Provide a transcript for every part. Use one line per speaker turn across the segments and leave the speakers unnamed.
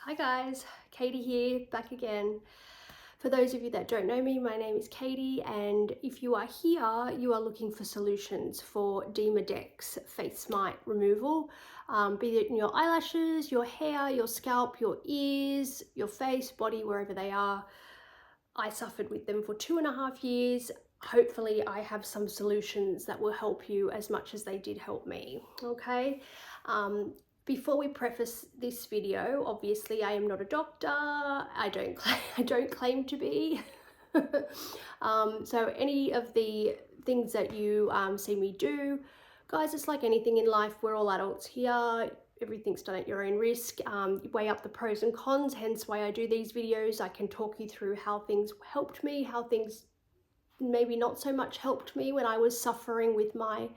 Hi guys, Katie here, back again. For those of you that don't know me, my name is Katie, and if you are here, you are looking for solutions for Demodex face mite removal, be it in your eyelashes, your hair, your scalp, your ears, your face, body, wherever they are. I suffered with them for 2.5 years. Hopefully I have some solutions that will help you as much as they did help me, okay? Before we preface this video, obviously I am not a doctor. I don't claim to be. So any of the things that you see me do, guys, it's like anything in life. We're all adults here. Everything's done at your own risk. Weigh up the pros and cons, hence why I do these videos. I can talk you through how things helped me, how things maybe not so much helped me when I was suffering with my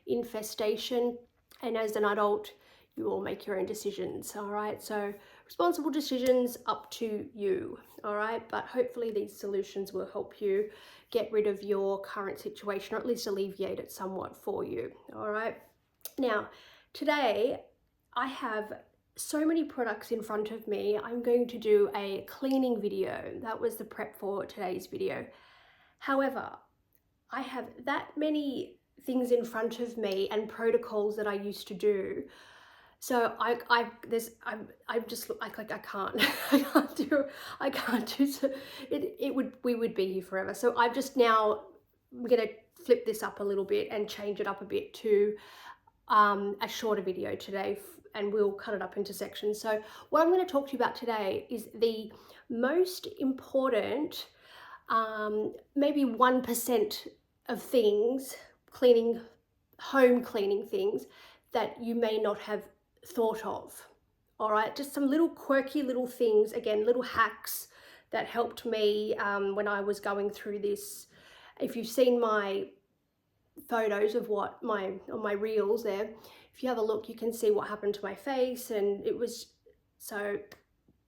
infestation. And as an adult, you all make your own decisions, all right? So responsible decisions up to you, all right? But hopefully these solutions will help you get rid of your current situation, or at least alleviate it somewhat for you, all right? Now, today I have so many products in front of me. I'm going to do a cleaning video. That was the prep for today's video. However, I have that many things in front of me and protocols that I used to do. So I'm just like I can't I can't do so we would be here forever. So I'm gonna flip this up a little bit and change it up a bit to a shorter video today, and we'll cut it up into sections. So what I'm going to talk to you about today is the most important maybe 1% of things, home cleaning things that you may not have thought of. All right, just some little quirky little things, again, little hacks that helped me when I was going through this. If you've seen my photos of what on my reels there, if you have a look, you can see what happened to my face, and it was so.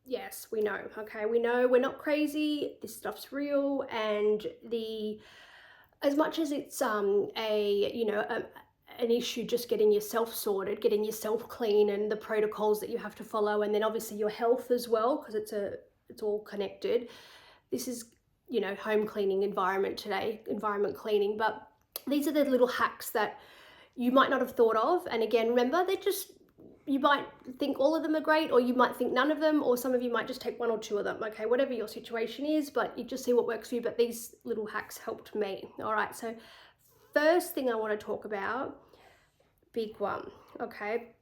Yes, we know, okay, we know we're not crazy, this stuff's real, and as much as it's an issue just getting yourself sorted, getting yourself clean, and the protocols that you have to follow, and then obviously your health as well, because it's all connected. This is, home cleaning, environment cleaning, but these are the little hacks that you might not have thought of. And again, remember, you might think all of them are great, or you might think none of them, or some of you might just take one or two of them, okay, whatever your situation is, but you just see what works for you. But these little hacks helped me. All right, so first thing I want to talk about, big one, okay.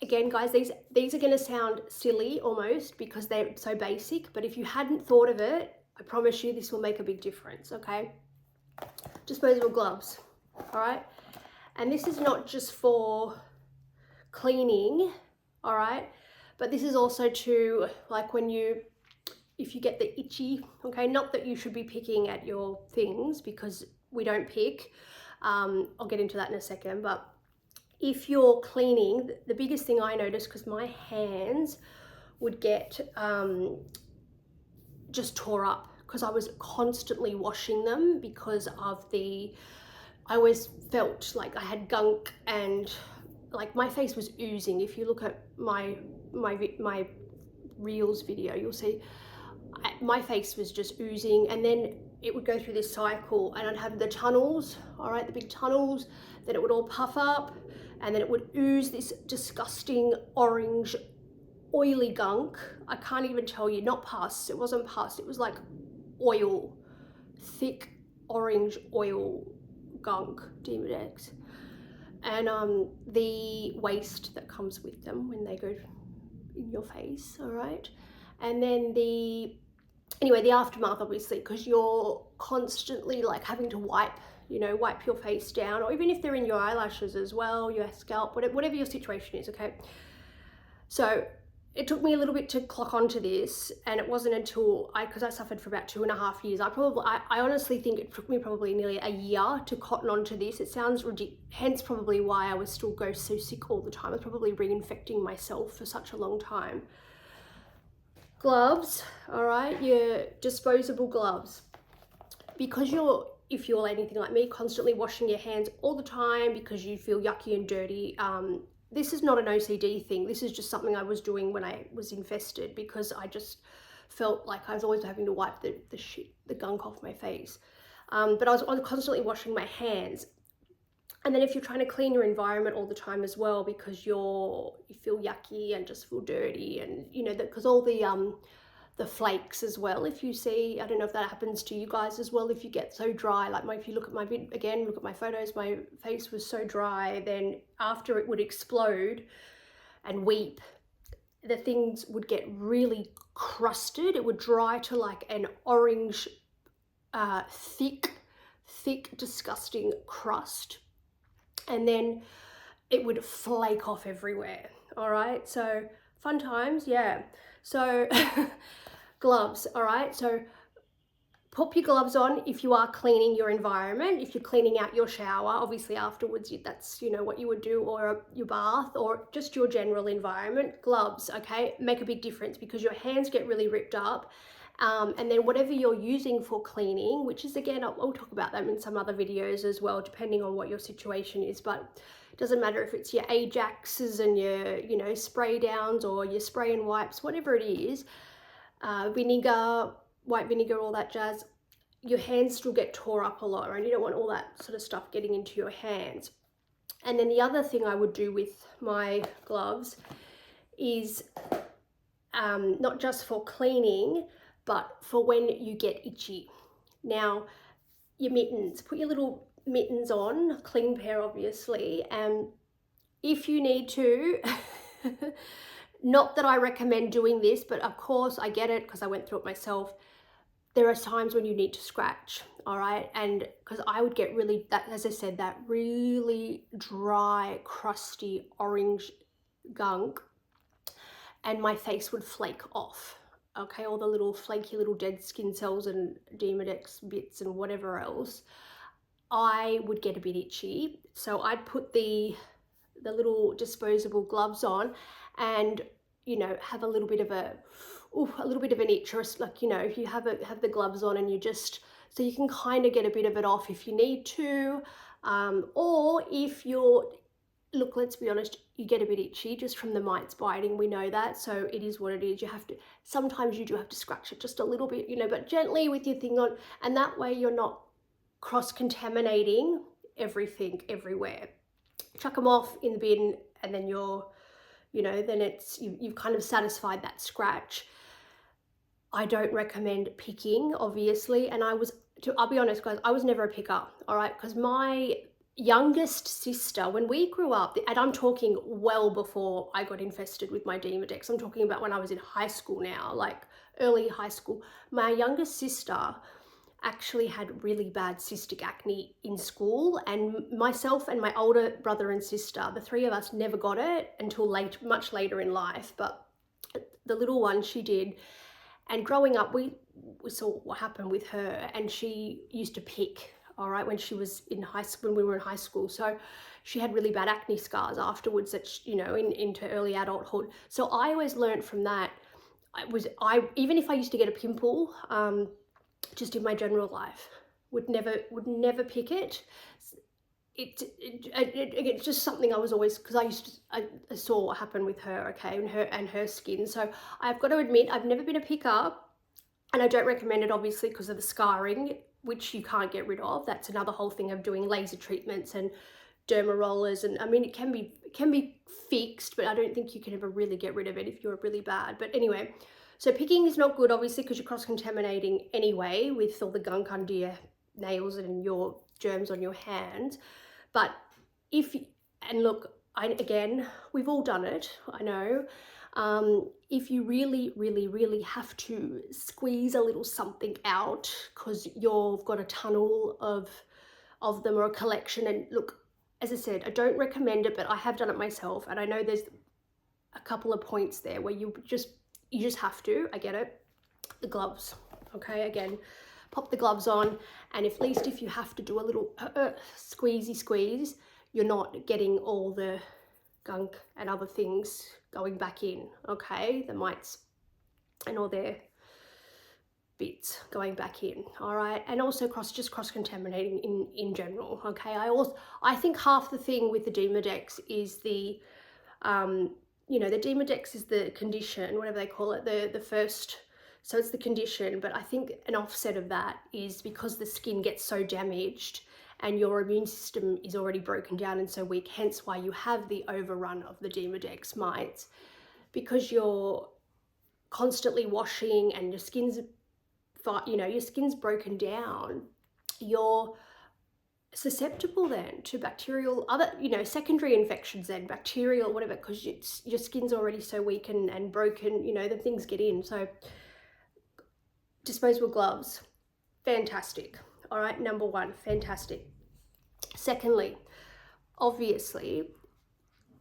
Again, guys, these are going to sound silly almost because they're so basic, but if you hadn't thought of it, I promise you this will make a big difference, okay. Disposable gloves, all right. And this is not just for cleaning, all right, but this is also to, like, if you get the itchy, okay, not that you should be picking at your things because we don't pick, I'll get into that in a second, but if you're cleaning, the biggest thing I noticed, because my hands would get just tore up because I was constantly washing them because of I always felt like I had gunk, and like my face was oozing. If you look at my reels video, you'll see my face was just oozing, and then it would go through this cycle, and I'd have the tunnels, all right, the big tunnels, then it would all puff up, and then it would ooze this disgusting orange oily gunk. I can't even tell you, not pus, it wasn't pus, it was like oil, thick orange oil gunk, Demodex, and the waste that comes with them when they go in your face, all right. And then the aftermath, obviously, because you're constantly like having to wipe your face down, or even if they're in your eyelashes as well, your scalp, whatever your situation is, okay. So it took me a little bit to clock onto this, and it wasn't until because I suffered for about 2.5 years. I honestly think it took me probably nearly a year to cotton onto this. It sounds ridiculous, hence probably why I was still so sick all the time. I was probably reinfecting myself for such a long time. Gloves, all right, your disposable gloves, because if you're anything like me, constantly washing your hands all the time because you feel yucky and dirty, this is not an OCD thing. This is just something I was doing when I was infested, because I just felt like I was always having to wipe the gunk off my face. But I was constantly washing my hands. And then if you're trying to clean your environment all the time as well, because you feel yucky and just feel dirty, and you know, because all the flakes as well, if you see, I don't know if that happens to you guys as well, if you get so dry, like if you look at look at my photos, my face was so dry, then after it would explode and weep, the things would get really crusted. It would dry to like an orange, thick, disgusting crust. And then it would flake off everywhere. All right, so fun times, yeah. So gloves, all right, so pop your gloves on if you are cleaning your environment. If you're cleaning out your shower, obviously afterwards, that's, you know, what you would do, or your bath, or just your general environment. Gloves, okay, make a big difference, because your hands get really ripped up. And then whatever you're using for cleaning, which is, again, I'll talk about them in some other videos as well, depending on what your situation is, but it doesn't matter if it's your Ajaxes and your, you know, spray downs, or your spray and wipes, whatever it is, vinegar, white vinegar, all that jazz, your hands still get tore up a lot, and you don't want all that sort of stuff getting into your hands. And then the other thing I would do with my gloves is not just for cleaning, but for when you get itchy. Now, your mittens, put your little mittens on, clean pair obviously, and if you need to, not that I recommend doing this, but of course I get it because I went through it myself, there are times when you need to scratch, all right? And because I would get really, as I said, that really dry, crusty, orange gunk, and my face would flake off. Okay, all the little flaky little dead skin cells and Demodex bits and whatever else, I would get a bit itchy. So I'd put the little disposable gloves on, and, you know, have a little bit of an itch, or like, you know, if you have the gloves on, and you just, so you can kind of get a bit of it off if you need to, or if you're, look, let's be honest, you get a bit itchy just from the mites biting, we know that, so it is what it is. You have to, sometimes you do have to scratch it just a little bit, you know, but gently with your thing on, and that way you're not cross-contaminating everything everywhere. Chuck them off in the bin, and then you're, you know, then it's, you've kind of satisfied that scratch. I don't recommend picking, obviously, and I'll be honest, guys, I was never a picker, all right, because my youngest sister, when we grew up, and I'm talking well before I got infested with my Demodex, I'm talking about when I was in high school now, like early high school, my youngest sister actually had really bad cystic acne in school, and myself and my older brother and sister, the three of us, never got it until much later in life, but the little one, she did. And growing up, we saw what happened with her, and she used to pick, all right, when she was in high school, when we were in high school. So she had really bad acne scars afterwards, that, you know, into early adulthood. So I always learned from that. Even if I used to get a pimple, just in my general life, would never pick it. It's just something I was always, because I saw what happened with her, okay, and her skin. So I've got to admit, I've never been a picker, and I don't recommend it, obviously, because of the scarring, which you can't get rid of. That's another whole thing of doing laser treatments and derma rollers, and I mean, it can be fixed, but I don't think you can ever really get rid of it if you're really bad. But anyway, so picking is not good, obviously, because you're cross-contaminating anyway with all the gunk under your nails and your germs on your hands. But and look, again, we've all done it, I know. If you really have to squeeze a little something out because you've got a tunnel of them, or a collection, and look, as I said, I don't recommend it, but I have done it myself, and I know there's a couple of points there where you just have to, I get it. The gloves, okay, again, pop the gloves on, and at least if you have to do a little squeeze, you're not getting all the gunk and other things going back in, okay, the mites and all their bits going back in, all right, and also cross-contaminating in general, okay. I think half the thing with the Demodex is the You know, the Demodex is the condition, whatever they call it, the first, so it's the condition, but I think an offset of that is because the skin gets so damaged and your immune system is already broken down and so weak, hence why you have the overrun of the Demodex mites, because you're constantly washing and your skin's, you know, your skin's broken down, you're susceptible then to bacterial, other, you know, secondary infections then, bacterial, whatever, because your skin's already so weak and broken, you know, the things get in. So disposable gloves, fantastic. All right, number one, fantastic. Secondly, obviously,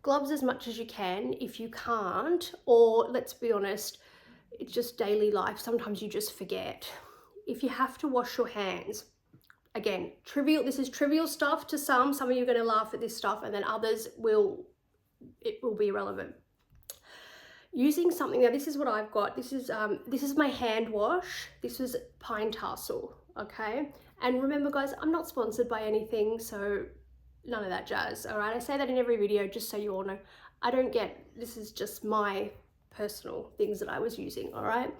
gloves as much as you can. If you can't, or let's be honest, it's just daily life, sometimes you just forget. If you have to wash your hands, again, trivial, this is trivial stuff to some of you are going to laugh at this stuff, and then others it will be irrelevant. Using something, now this is what I've got, this is my hand wash, this is pine tassel, okay? And remember guys, I'm not sponsored by anything, so none of that jazz, all right? I say that in every video just so you all know. This is just my personal things that I was using, all right?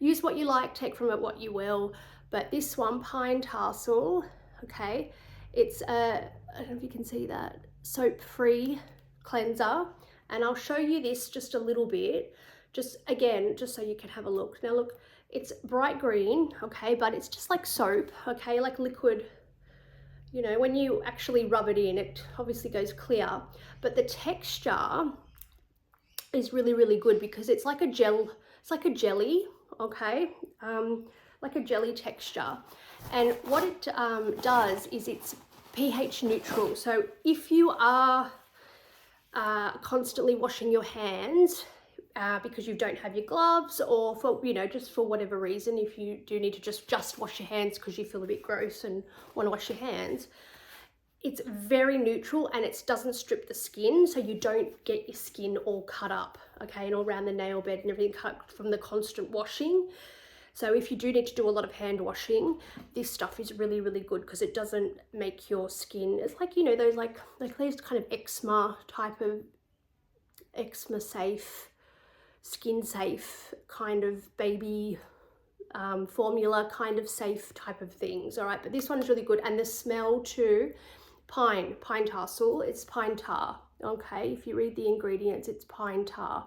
Use what you like, take from it what you will, but this one, pine tassel, okay, it's I don't know if you can see that, soap-free cleanser, and I'll show you this just a little bit, just again, just so you can have a look. Now look, it's bright green, okay, but it's just like soap, okay, like liquid. You know, when you actually rub it in, it obviously goes clear, but the texture is really, really good because it's like a gel, it's like a jelly, okay, like a jelly texture. And what it does is it's pH neutral. So if you are constantly washing your hands because you don't have your gloves, or for, you know, just for whatever reason, if you do need to just wash your hands because you feel a bit gross and want to wash your hands, it's very neutral and it doesn't strip the skin, so you don't get your skin all cut up, okay, and all around the nail bed and everything cut from the constant washing. So if you do need to do a lot of hand washing, this stuff is really, really good because it doesn't make your skin, it's like, you know, those like these kind of eczema type of, eczema safe, skin safe kind of baby formula kind of safe type of things, all right? But this one is really good, and the smell too, pine tassel, it's pine tar, okay? If you read the ingredients, it's pine tar.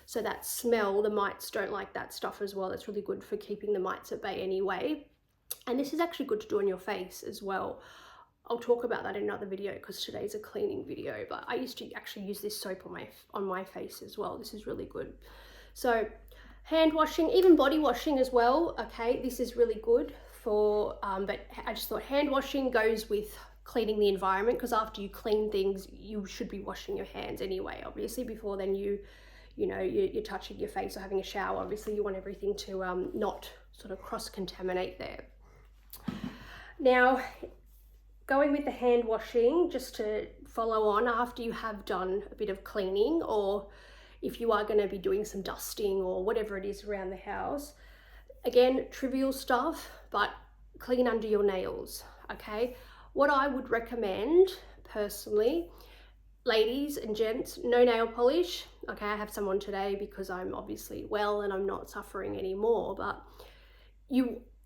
So that smell, the mites don't like that stuff as well. It's really good for keeping the mites at bay anyway. And this is actually good to do on your face as well. I'll talk about that in another video because today's a cleaning video, but I used to actually use this soap on my face as well. This is really good. So hand washing, even body washing as well, okay, this is really good for, but I just thought hand washing goes with cleaning the environment, because after you clean things, you should be washing your hands anyway, obviously, before then you know, you're touching your face or having a shower. Obviously you want everything to not sort of cross-contaminate there. Now, going with the hand washing, just to follow on after you have done a bit of cleaning, or if you are going to be doing some dusting or whatever it is around the house, again, trivial stuff, but clean under your nails, okay? What I would recommend personally, ladies and gents, no nail polish. Okay, I have some on today because I'm obviously well and I'm not suffering anymore, but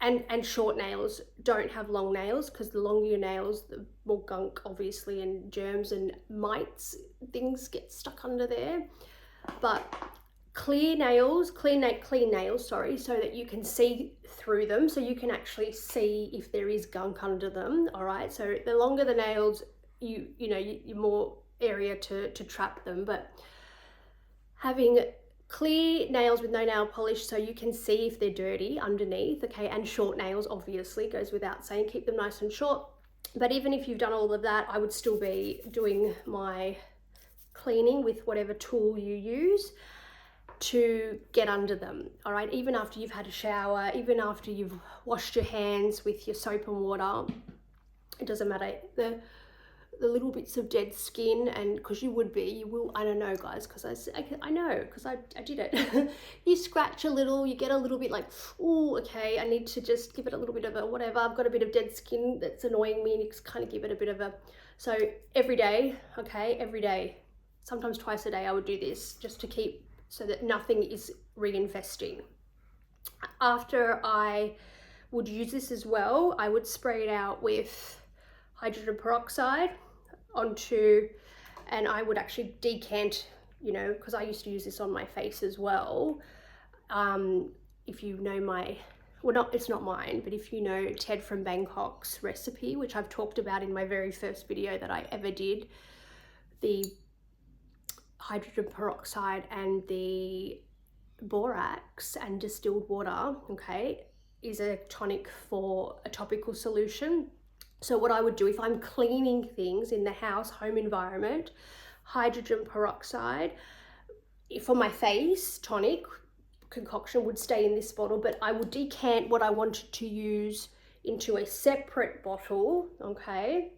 and short nails, don't have long nails, because the longer your nails, the more gunk obviously and germs and mites, things get stuck under there. But clean nails, sorry, so that you can see through them, so you can actually see if there is gunk under them, all right? So the longer the nails, you know, you're more area to trap them, but having clear nails with no nail polish so you can see if they're dirty underneath, okay? And short nails obviously goes without saying, keep them nice and short. But even if you've done all of that, I would still be doing my cleaning with whatever tool you use to get under them, all right? Even after you've had a shower, even after you've washed your hands with your soap and water, it doesn't matter. The little bits of dead skin, and because you will, I don't know guys, because I know, because I did it. You scratch a little, you get a little bit like, oh, okay, I need to just give it a little bit of a whatever, I've got a bit of dead skin that's annoying me, and you just kind of give it a bit of a, so every day, okay, every day, sometimes twice a day I would do this, just to keep so that nothing is reinfesting. After I would use this as well, I would spray it out with hydrogen peroxide onto, and I would actually decant, you know, because I used to use this on my face as well. If you know my, well, not, it's not mine, but if you know Ted from Bangkok's recipe, which I've talked about in my very first video that I ever did, the hydrogen peroxide and the borax and distilled water, okay, is a tonic for a topical solution. So what I would do if I'm cleaning things in the house, home environment, hydrogen peroxide for my face tonic concoction would stay in this bottle, but I would decant what I wanted to use into a separate bottle, okay.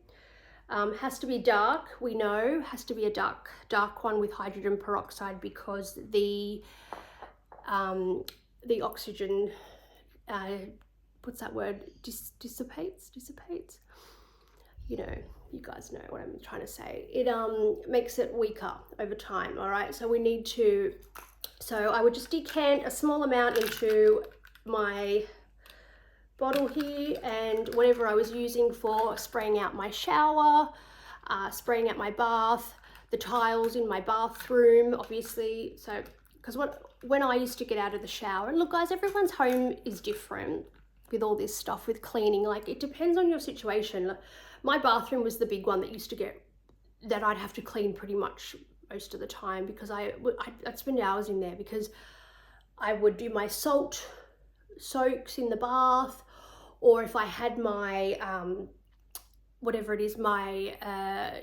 Has to be dark, we know, has to be a dark one with hydrogen peroxide, because the oxygen, what's that word, dissipates, you know, you guys know what I'm trying to say. It makes it weaker over time, all right? So we need to, so I would just decant a small amount into my bottle here, and whatever I was using for spraying out my shower, spraying out my bath, the tiles in my bathroom, obviously. So, because when I used to get out of the shower, and look guys, everyone's home is different with all this stuff with cleaning, like it depends on your situation. My bathroom was the big one that used to get, that I'd have to clean pretty much most of the time, because I'd spend hours in there, because I would do my salt soaks in the bath, or if I had my whatever it is, my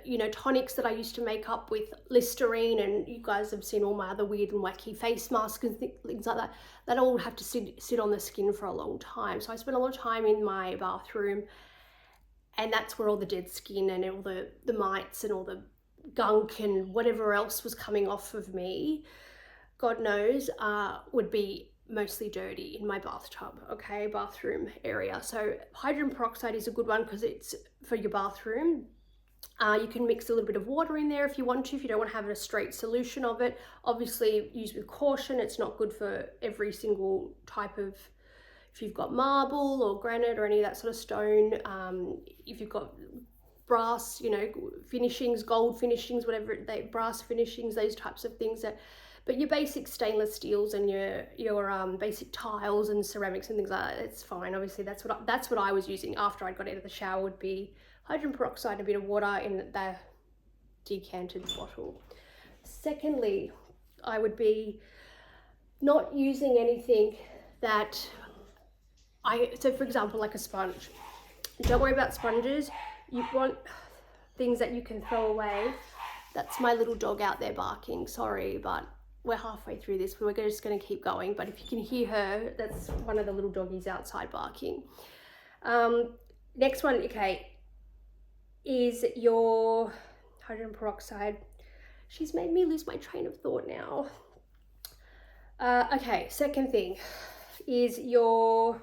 you know, tonics that I used to make up with Listerine, and you guys have seen all my other weird and wacky face masks and things like that, that all have to sit on the skin for a long time. So I spent a lot of time in my bathroom, and that's where all the dead skin and all the mites and all the gunk and whatever else was coming off of me, God knows, would be mostly dirty in my bathtub, okay, bathroom area. So hydrogen peroxide is a good one because it's for your bathroom. You can mix a little bit of water in there if you want to, if you don't want to have a straight solution of it. Obviously use with caution, it's not good for every single type of, if you've got marble or granite or any of that sort of stone, if you've got brass, you know, finishings, gold finishings, whatever, brass finishings, those types of things. That, but your basic stainless steels and your basic tiles and ceramics and things like that, it's fine. Obviously that's what I was using after I got out of the shower, would be hydrogen peroxide and a bit of water in the decanted bottle. Secondly, I would be not using anything that so for example, like a sponge. Don't worry about sponges. You want things that you can throw away. That's my little dog out there barking, sorry, but we're halfway through this, we're just going to keep going. But if you can hear her, that's one of the little doggies outside barking. Next one, okay, is your hydrogen peroxide. She's made me lose my train of thought now. Okay, second thing is your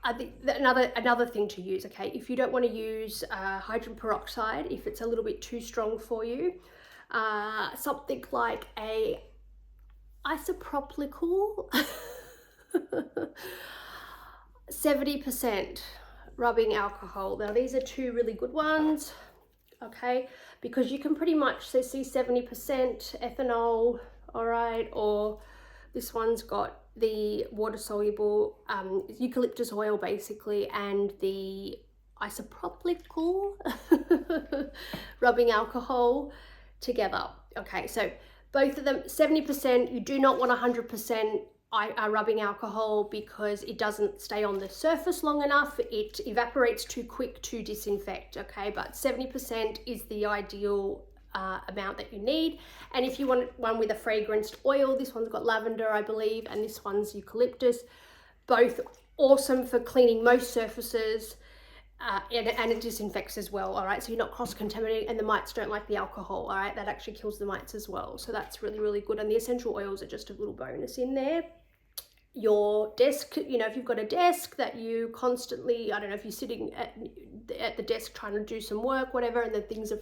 another thing to use, okay, if you don't want to use hydrogen peroxide, if it's a little bit too strong for you, something like a isopropyl 70% rubbing alcohol. Now these are two really good ones, okay, because you can pretty much see 70% ethanol, all right, or this one's got the water soluble eucalyptus oil basically, and the isopropyl rubbing alcohol together. Okay, so both of them 70%. You do not want 100% rubbing alcohol, because it doesn't stay on the surface long enough, it evaporates too quick to disinfect, okay, but 70% is the ideal amount that you need. And if you want one with a fragranced oil, this one's got lavender, I believe, and this one's eucalyptus. Both awesome for cleaning most surfaces, and it disinfects as well, all right, so you're not cross-contaminating, and the mites don't like the alcohol, all right, that actually kills the mites as well, so that's really, really good. And the essential oils are just a little bonus in there. Your desk, you know, if you've got a desk that you constantly, I don't know, if you're sitting at the desk trying to do some work, whatever, and then things have,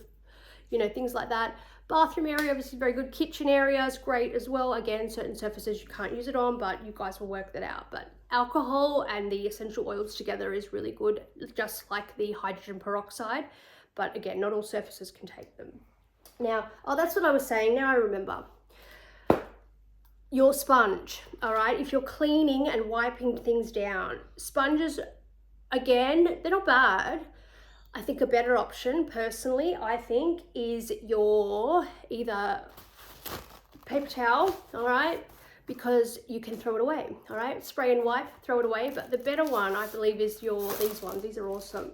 you know, things like that. Bathroom area, obviously very good. Kitchen area is great as well. Again, certain surfaces you can't use it on, but you guys will work that out. But alcohol and the essential oils together is really good, just like the hydrogen peroxide. But again, not all surfaces can take them. Now, oh, that's what I was saying. Now I remember. Your sponge, all right? If you're cleaning and wiping things down, sponges, again, they're not bad. I think a better option, personally, I think, is your either paper towel, all right? Because you can throw it away, all right? Spray and wipe, throw it away. But the better one, I believe, is these ones. These are awesome.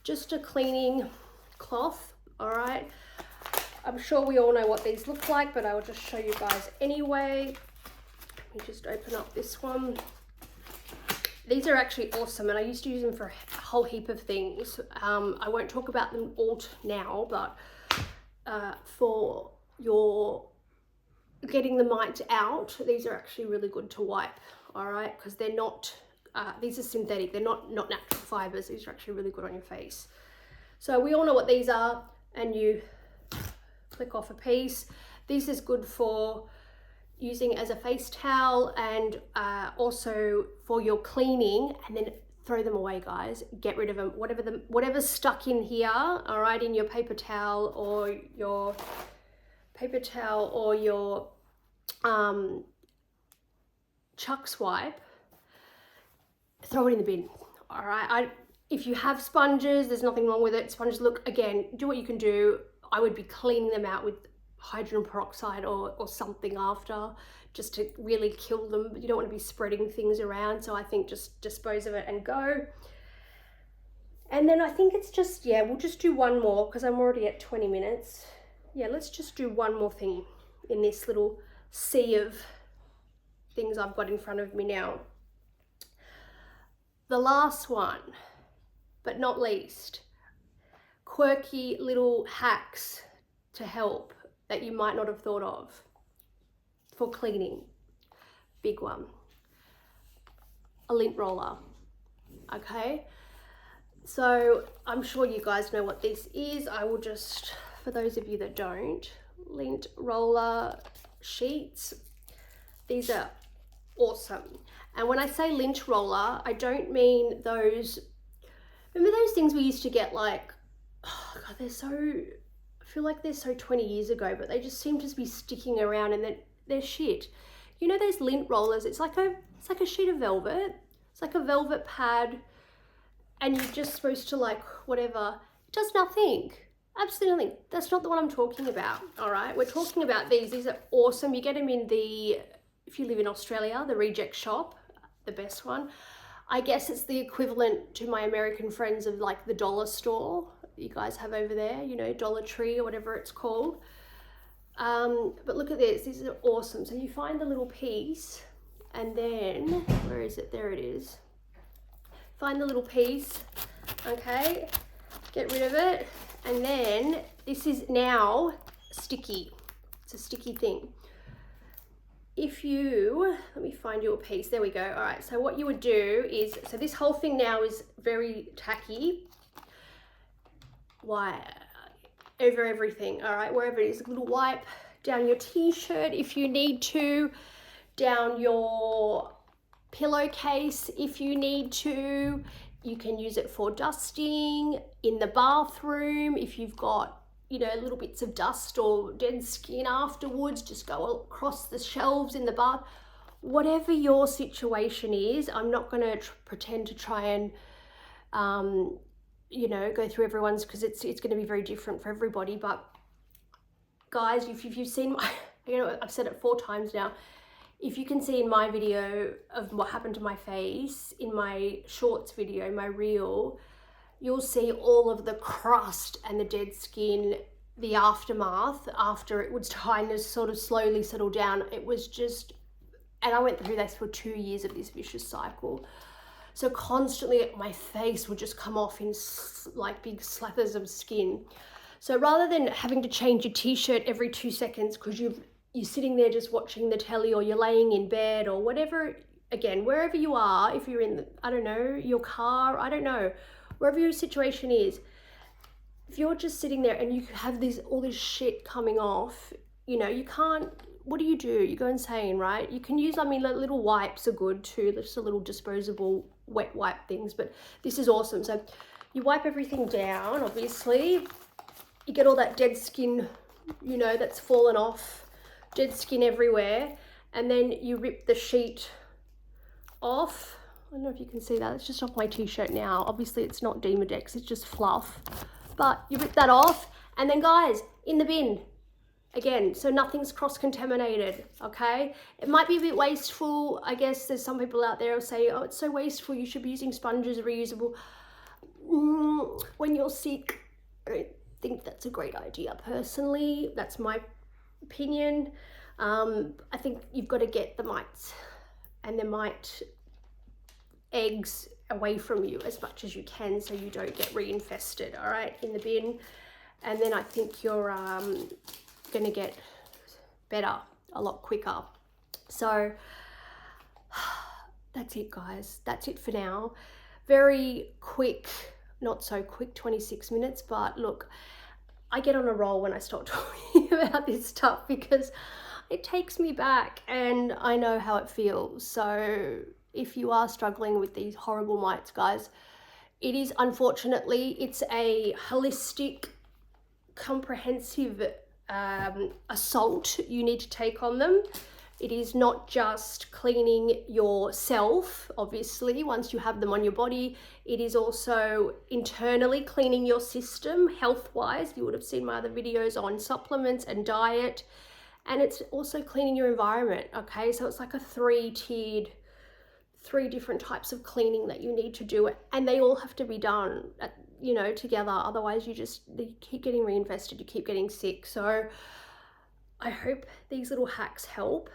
Just a cleaning cloth, all right? I'm sure we all know what these look like, but I will just show you guys anyway. Let me just open up this one. These are actually awesome, and I used to use them for a whole heap of things. I won't talk about them all now, but for your getting the mites out, these are actually really good to wipe, all right? Because they're not, these are synthetic, they're not natural fibers. These are actually really good on your face. So we all know what these are, and you click off a piece. This is good for using as a face towel, and also for your cleaning, and then throw them away, guys. Get rid of them. Whatever's stuck in here, all right, in your paper towel or your chuck swipe, throw it in the bin, all right? If you have sponges, there's nothing wrong with it. Sponges, look, again, do what you can do. I would be cleaning them out with hydrogen peroxide or something after, just to really kill them. You don't want to be spreading things around, so I think just dispose of it and go. And then I think it's just, yeah, we'll just do one more because I'm already at 20 minutes. Yeah, let's just do one more thing in this little sea of things I've got in front of me now. The last one, but not least, quirky little hacks to help that you might not have thought of for cleaning. Big one. A lint roller, okay? So I'm sure you guys know what this is. I will just, for those of you that don't, lint roller sheets. These are awesome. And when I say lint roller, I don't mean those, remember those things we used to get, like, oh God, they're so, I feel like they're so 20 years ago, but they just seem to be sticking around, and they're shit. You know those lint rollers? It's like a sheet of velvet. It's like a velvet pad, and you're just supposed to, like, whatever. It does nothing. Absolutely nothing. That's not the one I'm talking about, all right? We're talking about these. These are awesome. You get them in the, if you live in Australia, the Reject Shop, the best one. I guess it's the equivalent to my American friends of, like, the dollar store you guys have over there, you know, Dollar Tree or whatever it's called. But look at this. These are awesome. So you find the little piece, and then, where is it? There it is. Find the little piece, okay? Get rid of it. And then this is now sticky. It's a sticky thing. If you, let me find your piece. There we go. All right. So what you would do is, so this whole thing now is very tacky. Why? Over everything. All right. Wherever it is, a little wipe down your t-shirt if you need to, down your pillowcase if you need to. You can use it for dusting in the bathroom if you've got, you know, little bits of dust or dead skin afterwards. Just go across the shelves in the bath. Whatever your situation is, I'm not going to pretend to try and you know, go through everyone's, because it's going to be very different for everybody. But guys, if you've seen my, you know, I've said it 4 times now, if you can see in my video of what happened to my face, in my shorts video, my reel, you'll see all of the crust and the dead skin, the aftermath after it was kind of sort of slowly settled down. It was just, and I went through this for 2 years of this vicious cycle. So constantly my face would just come off in like big slathers of skin. So rather than having to change your t-shirt every 2 seconds because you're sitting there just watching the telly, or you're laying in bed or whatever, again, wherever you are, if you're in, I don't know, your car, I don't know, wherever your situation is, if you're just sitting there and you have all this shit coming off, you know, you can't, what do? You go insane, right? You can use, I mean, little wipes are good too, just a little disposable wet wipe things, but this is awesome. So you wipe everything down, obviously. You get all that dead skin, you know, that's fallen off, dead skin everywhere. And then you rip the sheet off. I don't know if you can see that. It's just off my t-shirt now. Obviously it's not Demodex, it's just fluff. But you rip that off, and then guys, in the bin. Again, so nothing's cross-contaminated, okay? It might be a bit wasteful. I guess there's some people out there who say, oh, it's so wasteful, you should be using sponges, reusable. When you're sick, I don't think that's a great idea, personally. That's my opinion. I think you've got to get the mites and the mite eggs away from you as much as you can so you don't get reinfested, all right, in the bin. And then I think you're going to get better a lot quicker. So that's it, guys. That's it for now. Very quick, not so quick, 26 minutes, but look, I get on a roll when I start talking about this stuff because it takes me back and I know how it feels. So if you are struggling with these horrible mites, guys, it is, unfortunately, it's a holistic, comprehensive assault you need to take on them. It is not just cleaning yourself, obviously, once you have them on your body. It is also internally cleaning your system, health-wise. You would have seen my other videos on supplements and diet. And it's also cleaning your environment, okay? So it's like a three-tiered, 3 different types of cleaning that you need to do. And they all have to be done, you know, together. Otherwise, you keep getting reinfested, you keep getting sick. So I hope these little hacks help.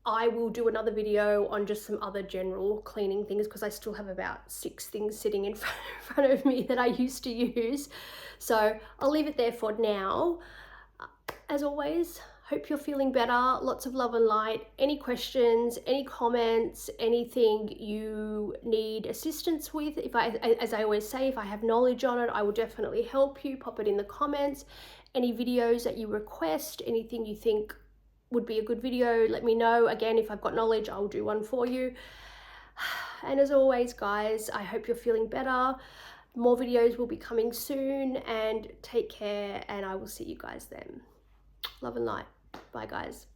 I will do another video on just some other general cleaning things because I still have about 6 things sitting in front of me that I used to use. So I'll leave it there for now. As always, hope you're feeling better. Lots of love and light. Any questions, any comments, anything you need assistance with, as I always say, if I have knowledge on it, I will definitely help you. Pop it in the comments. Any videos that you request, anything you think would be a good video, let me know. Again, if I've got knowledge, I'll do one for you. And as always, guys, I hope you're feeling better. More videos will be coming soon, and take care, and I will see you guys then. Love and light. Bye, guys.